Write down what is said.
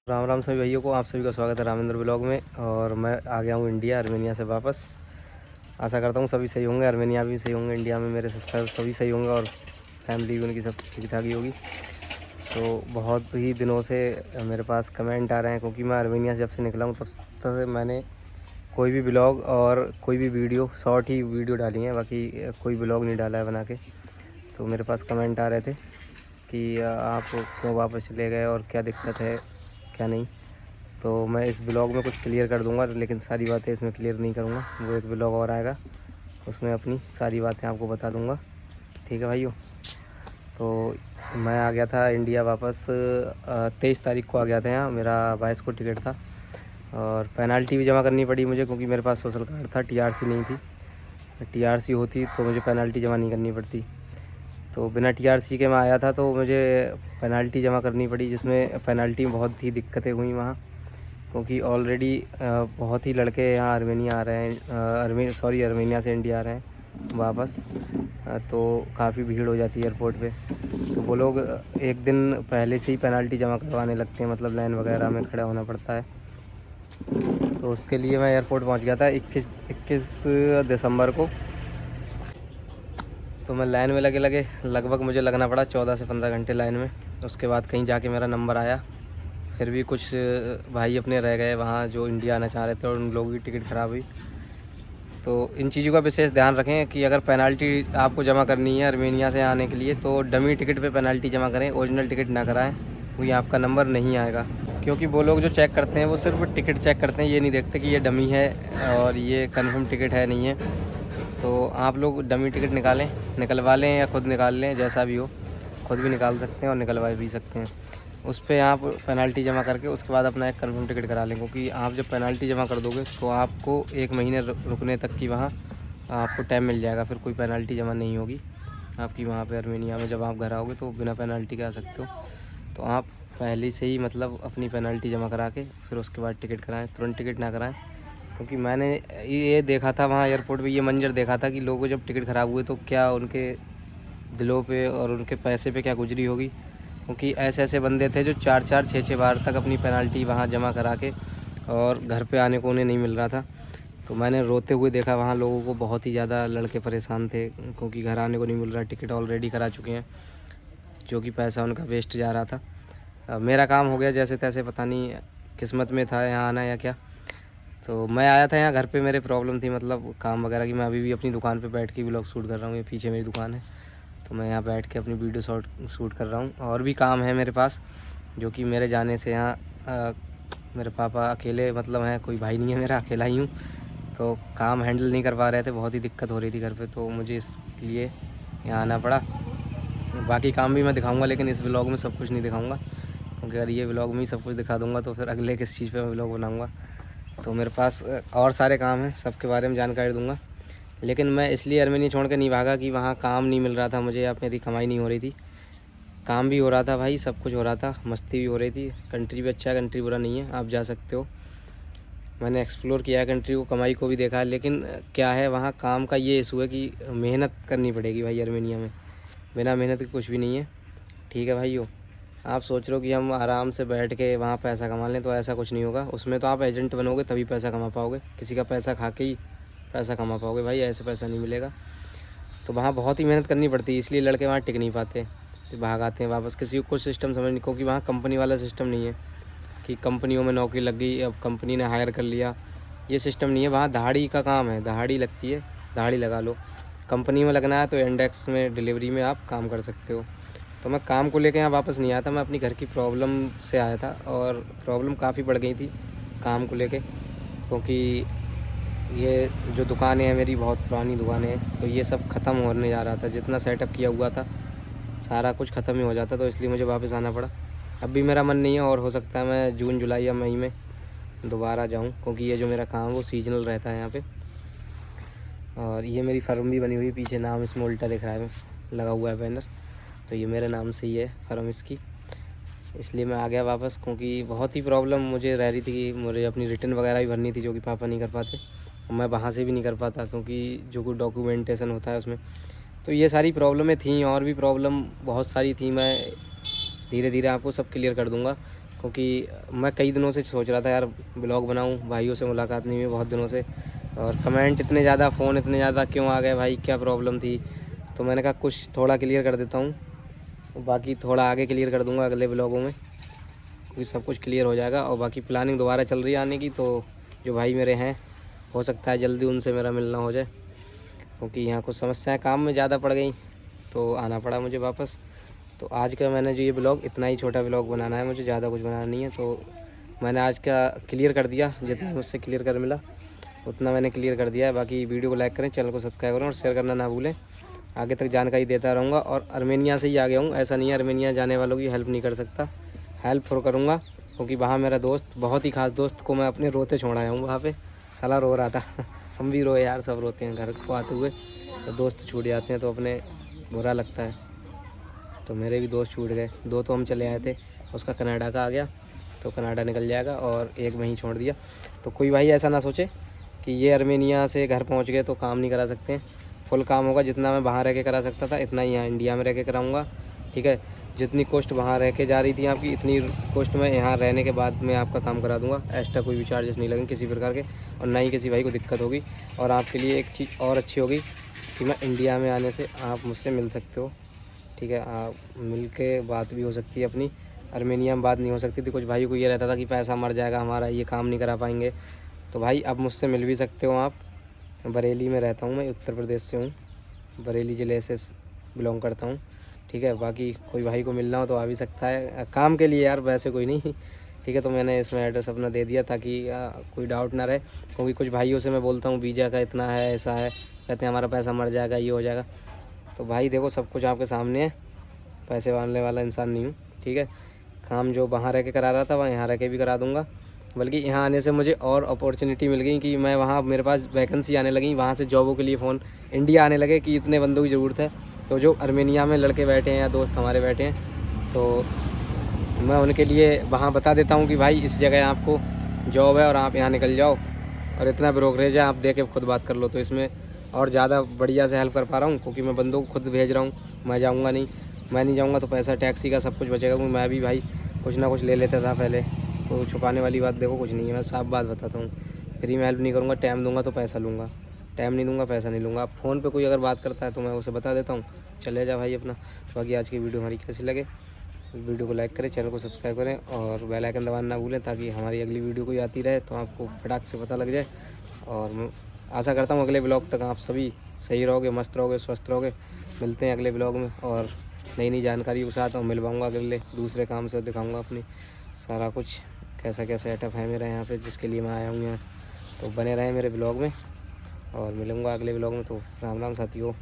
राम राम सभी भाइयों को, आप सभी का स्वागत है रामेंद्र ब्लॉग में। और मैं आ गया हूँ इंडिया, आर्मेनिया से वापस। आशा करता हूँ सभी सही होंगे, आर्मेनिया भी सही होंगे, इंडिया में मेरे सब्सक्राइबर सभी सही होंगे और फैमिली उनकी सब ठीक ठाक ही होगी। तो बहुत ही दिनों से मेरे पास कमेंट आ रहे हैं, क्योंकि मैं आर्मेनिया से जब से निकला हूँ तब से मैंने कोई भी ब्लॉग और कोई भी वीडियो शॉर्ट ही वीडियो डाली हैं, बाकी कोई ब्लॉग नहीं डाला है बना के। तो मेरे पास कमेंट आ रहे थे कि आप क्यों वापस चले गए और क्या दिक्कत है क्या नहीं। तो मैं इस ब्लॉग में कुछ क्लियर कर दूंगा, लेकिन सारी बातें इसमें क्लियर नहीं करूंगा। वो एक ब्लॉग और आएगा, उसमें अपनी सारी बातें आपको बता दूंगा। ठीक है भाइयों। तो मैं आ गया था इंडिया वापस 23 तारीख को आ गया था यहाँ। मेरा 22 को टिकट था और पेनल्टी भी जमा करनी पड़ी मुझे, क्योंकि मेरे पास सोशल कार्ड था, टीआरसी नहीं थी। टीआरसी होती तो मुझे पेनल्टी जमा नहीं करनी पड़ती। तो बिना टीआरसी के मैं आया था, तो मुझे पेनल्टी जमा करनी पड़ी, जिसमें पेनल्टी में बहुत ही दिक्कतें हुई वहाँ, क्योंकि ऑलरेडी बहुत ही लड़के यहाँ आर्मेनिया आ रहे हैं, आर्मेनिया से इंडिया आ रहे हैं वापस। तो काफ़ी भीड़ हो जाती है एयरपोर्ट पे। तो वो लोग एक दिन पहले से ही पेनल्टी जमा करवाने लगते हैं, मतलब लाइन वगैरह में खड़ा होना पड़ता है। तो उसके लिए मैं एयरपोर्ट पहुँच गया था 21 दिसंबर को। तो मैं लाइन में लगे लगभग मुझे लगना पड़ा 14 से 15 घंटे लाइन में। उसके बाद कहीं जाके मेरा नंबर आया। फिर भी कुछ भाई अपने रह गए वहाँ जो इंडिया आना चाह रहे थे, और उन लोगों की टिकट ख़राब हुई। तो इन चीज़ों का विशेष ध्यान रखें कि अगर पेनल्टी आपको जमा करनी है आर्मेनिया से आने के लिए, तो डमी टिकट पे पेनल्टी जमा करें, ओरिजिनल टिकट ना कराएं, क्योंकि आपका नंबर नहीं आएगा। क्योंकि वो लोग जो चेक करते हैं वो सिर्फ टिकट चेक करते हैं, ये नहीं देखते कि ये डमी है और ये कन्फर्म टिकट है नहीं है। तो आप लोग डमी टिकट निकलवा लें या ख़ुद निकाल लें, जैसा भी हो। खुद भी निकाल सकते हैं और निकलवा भी सकते हैं। उस पर आप पेनल्टी जमा करके उसके बाद अपना एक कन्फर्म टिकट करा लें, क्योंकि आप जब पेनल्टी जमा कर दोगे तो आपको 1 महीने रुकने तक की वहाँ आपको टाइम मिल जाएगा। फिर कोई पेनल्टी जमा नहीं होगी आपकी वहाँ पे आर्मेनिया में। जब आप घर आओगे तो बिना पेनल्टी के आ सकते हो। तो आप पहले से ही मतलब अपनी पेनल्टी जमा करा के फिर उसके बाद टिकट कराएँ, तुरंत टिकट ना कराएँ। क्योंकि मैंने ये देखा था वहाँ एयरपोर्ट पे, ये मंजर देखा था कि लोगों जब टिकट ख़राब हुए तो क्या उनके दिलों पे और उनके पैसे पे क्या गुजरी होगी। क्योंकि ऐसे ऐसे बंदे थे जो 4-4 6-6 बार तक अपनी पेनल्टी वहाँ जमा करा के और घर पे आने को उन्हें नहीं मिल रहा था। तो मैंने रोते हुए देखा वहाँ लोगों को, बहुत ही ज़्यादा लड़के परेशान थे, क्योंकि घर आने को नहीं मिल रहा। टिकट ऑलरेडी करा चुके हैं, जो कि पैसा उनका वेस्ट जा रहा था। मेरा काम हो गया जैसे तैसे, पता नहीं किस्मत में था यहाँ आना या क्या। तो मैं आया था यहाँ घर पे, मेरे प्रॉब्लम थी मतलब काम वगैरह की। मैं अभी भी अपनी दुकान पे बैठ के व्लॉग शूट कर रहा हूँ, ये पीछे मेरी दुकान है। तो मैं यहाँ बैठ के अपनी वीडियो शूट कर रहा हूँ। और भी काम है मेरे पास, जो कि मेरे जाने से यहाँ मेरे पापा अकेले मतलब हैं, कोई भाई नहीं है मेरा, अकेला ही हूँ। तो काम हैंडल नहीं कर पा रहे थे, बहुत ही दिक्कत हो रही थी घर पे, तो मुझे इसलिए यहाँ आना पड़ा। बाकी काम भी मैं दिखाऊँगा, लेकिन इस व्लॉग में सब कुछ नहीं दिखाऊँगा, क्योंकि अगर ये व्लॉग में ही सब कुछ दिखा दूँगा तो फिर अगले किस चीज़ पर मैं व्लॉग बनाऊँगा। तो मेरे पास और सारे काम हैं, सबके बारे में जानकारी दूँगा। लेकिन मैं इसलिए आर्मेनिया छोड़ के नहीं भागा कि वहाँ काम नहीं मिल रहा था मुझे, या मेरी कमाई नहीं हो रही थी। काम भी हो रहा था भाई, सब कुछ हो रहा था, मस्ती भी हो रही थी। कंट्री भी अच्छा है, कंट्री बुरा नहीं है, आप जा सकते हो। मैंने एक्सप्लोर किया है कंट्री को, कमाई को भी देखा है। लेकिन क्या है, वहाँ काम का ये इशू है कि मेहनत करनी पड़ेगी भाई आर्मेनिया में। बिना मेहनत के कुछ भी नहीं है। ठीक है भाइयों। आप सोच रहे हो कि हम आराम से बैठ के वहाँ पैसा कमा लें, तो ऐसा कुछ नहीं होगा। उसमें तो आप एजेंट बनोगे तभी पैसा कमा पाओगे, किसी का पैसा खा के ही पैसा कमा पाओगे भाई, ऐसे पैसा नहीं मिलेगा। तो वहाँ बहुत ही मेहनत करनी पड़ती है, इसलिए लड़के वहाँ टिक नहीं पाते, तो भाग आते हैं वापस। किसी को कुछ सिस्टम समझ नहीं, क्योंकि वहाँ कंपनी वाला सिस्टम नहीं है कि कंपनियों में नौकरी लग गई, अब कंपनी ने हायर कर लिया, ये सिस्टम नहीं है। वहाँ दहाड़ी का काम है, दहाड़ी लगती है, दहाड़ी लगा लो। कंपनी में लगना है तो इंडेक्स में, डिलीवरी में आप काम कर सकते हो। तो मैं काम को लेके यहाँ वापस नहीं आया था, मैं अपनी घर की प्रॉब्लम से आया था, और प्रॉब्लम काफ़ी बढ़ गई थी काम को लेके। क्योंकि ये जो दुकानें हैं मेरी, बहुत पुरानी दुकानें हैं, तो ये सब ख़त्म होने जा रहा था। जितना सेटअप किया हुआ था सारा कुछ ख़त्म ही हो जाता, तो इसलिए मुझे वापस आना पड़ा। अब भी मेरा मन नहीं है, और हो सकता है मैं जून जुलाई या मई में दोबारा जाऊं, क्योंकि ये जो मेरा काम है वो सीजनल रहता है यहाँ पे। और ये मेरी फर्म भी बनी हुई है, पीछे नाम इसमें उल्टा दिख रहा है, लगा हुआ है बैनर, तो ये मेरे नाम से ही है फर्म इसकी। इसलिए मैं आ गया वापस, क्योंकि बहुत ही प्रॉब्लम मुझे रह रही थी कि मुझे अपनी रिटर्न वगैरह भी भरनी थी, जो कि पापा नहीं कर पाते, और मैं वहाँ से भी नहीं कर पाता, क्योंकि जो कुछ डॉक्यूमेंटेशन होता है उसमें। तो ये सारी प्रॉब्लमें थी, और भी प्रॉब्लम बहुत सारी थी। मैं धीरे धीरे आपको सब क्लियर कर दूँगा। क्योंकि मैं कई दिनों से सोच रहा था यार ब्लॉग बनाऊं, भाइयों से मुलाकात नहीं हुई बहुत दिनों से, और कमेंट इतने ज़्यादा, फ़ोन इतने ज़्यादा क्यों आ गए भाई, क्या प्रॉब्लम थी। तो मैंने कहा कुछ थोड़ा क्लियर कर देता हूँ, बाकी थोड़ा आगे क्लियर कर दूँगा अगले ब्लॉगों में, क्योंकि सब कुछ क्लियर हो जाएगा। और बाकी प्लानिंग दोबारा चल रही है आने की, तो जो भाई मेरे हैं हो सकता है जल्दी उनसे मेरा मिलना हो जाए, क्योंकि यहाँ कुछ समस्याएं काम में ज़्यादा पड़ गई तो आना पड़ा मुझे वापस। तो आज का मैंने जो ये ब्लॉग, इतना ही छोटा ब्लॉग बनाना है मुझे, ज़्यादा कुछ बनाना नहीं है। तो मैंने आज का क्लियर कर दिया, जितना मुझसे क्लियर कर मिला उतना मैंने क्लियर कर दिया है। बाकी वीडियो को लाइक करें, चैनल को सब्सक्राइब करें और शेयर करना ना भूलें। आगे तक जानकारी देता रहूँगा। और अर्मेनिया से ही आ गया हूँ, ऐसा नहीं है अर्मेनिया जाने वालों की हेल्प नहीं कर सकता, हेल्प फॉर करूँगा, क्योंकि वहाँ मेरा दोस्त, बहुत ही खास दोस्त को मैं अपने रोते छोड़ आया हूँ वहाँ पे। साला रो रहा था हम भी रोए यार, सब रोते हैं घर को आते हुए, तो दोस्त छूट जाते हैं तो अपने बुरा लगता है। तो मेरे भी दोस्त छूट गए, 2 तो हम चले आए थे, उसका कनाडा का आ गया तो कनाडा निकल जाएगा, और एक वहीं छोड़ दिया। तो कोई भाई ऐसा ना सोचे कि ये अर्मेनिया से घर पहुंच गए तो काम नहीं करा सकते हैं, फुल काम होगा। जितना मैं वहाँ रह के करा सकता था इतना ही यहाँ इंडिया में रह के कराऊँगा, ठीक है। जितनी कॉस्ट वहाँ रह के जा रही थी आपकी, इतनी कॉस्ट मैं यहाँ रहने के बाद मैं आपका काम करा दूँगा। एक्स्ट्रा कोई भी चार्जेस नहीं लगेंगे किसी प्रकार के, और ना ही किसी भाई को दिक्कत होगी। और आपके लिए एक चीज़ और अच्छी होगी कि मैं इंडिया में आने से आप मुझसे मिल सकते हो, ठीक है। आप मिल के बात भी हो सकती है अपनी, अर्मेनिया में बात नहीं हो सकती थी। कुछ भाई को ये रहता था कि पैसा मर जाएगा हमारा, ये काम नहीं करा पाएंगे। तो भाई अब मुझसे मिल भी सकते हो आप। बरेली में रहता हूँ मैं, उत्तर प्रदेश से हूँ, बरेली ज़िले से बिलोंग करता हूँ, ठीक है। बाकी कोई भाई को मिलना हो तो आ भी सकता है काम के लिए यार, वैसे कोई नहीं, ठीक है। तो मैंने इसमें एड्रेस अपना दे दिया ताकि कोई डाउट ना रहे, क्योंकि कुछ भाइयों से मैं बोलता हूँ वीज़ा का इतना है, ऐसा है, कहते हैं हमारा पैसा मर जाएगा, ये हो जाएगा। तो भाई देखो सब कुछ आपके सामने है, पैसे मांगने वाला इंसान नहीं हूँ, ठीक है। काम जो वहाँ रह के करा रहा था वहाँ यहाँ रह के भी करा दूँगा। बल्कि यहाँ आने से मुझे और अपॉर्चुनिटी मिल गई कि मैं वहाँ, मेरे पास वैकेंसी आने लगी, वहाँ से जॉबों के लिए फ़ोन इंडिया आने लगे कि इतने बंदों की ज़रूरत है। तो जो अर्मेनिया में लड़के बैठे हैं या दोस्त हमारे बैठे हैं, तो मैं उनके लिए वहाँ बता देता हूँ कि भाई इस जगह आपको जॉब है और आप यहाँ निकल जाओ, और इतना ब्रोकरेज है, आप दे के खुद बात कर लो। तो इसमें और ज़्यादा बढ़िया से हेल्प कर पा रहा हूँ, क्योंकि मैं बंदों को खुद भेज रहा हूँ, मैं जाऊँगा नहीं। मैं नहीं जाऊँगा तो पैसा टैक्सी का सब कुछ बचेगा, क्योंकि मैं भी भाई कुछ ना कुछ ले लेता था पहले। तो छुपाने वाली बात देखो कुछ नहीं है, मैं साफ बात बताता हूँ। फ्री में हेल्प नहीं करूँगा, टाइम दूँगा तो पैसा लूँगा, टाइम नहीं दूँगा पैसा नहीं लूँगा। आप फ़ोन पे कोई अगर बात करता है तो मैं उसे बता देता हूँ, चले जा भाई अपना। बाकी आज की वीडियो हमारी कैसी लगे, वीडियो को लाइक करें, चैनल को सब्सक्राइब करें और बेल आइकन दबाना ना भूलें, ताकि हमारी अगली वीडियो कोई आती रहे तो आपको फटाक से पता लग जाए। और मैं आशा करता हूँ अगले ब्लॉग तक आप सभी सही रहोगे, मस्त रहोगे, स्वस्थ रहोगे। मिलते हैं अगले ब्लॉग में और नई नई जानकारी के साथ, और मिल पाऊँगा अगले दूसरे काम से, दिखाऊँगा अपनी सारा कुछ कैसा क्या सेटअप है मेरा यहाँ पे, जिसके लिए मैं आया हूँ यहाँ। तो बने रहें मेरे ब्लॉग में और मिलूँगा अगले ब्लॉग में। तो राम राम साथियों।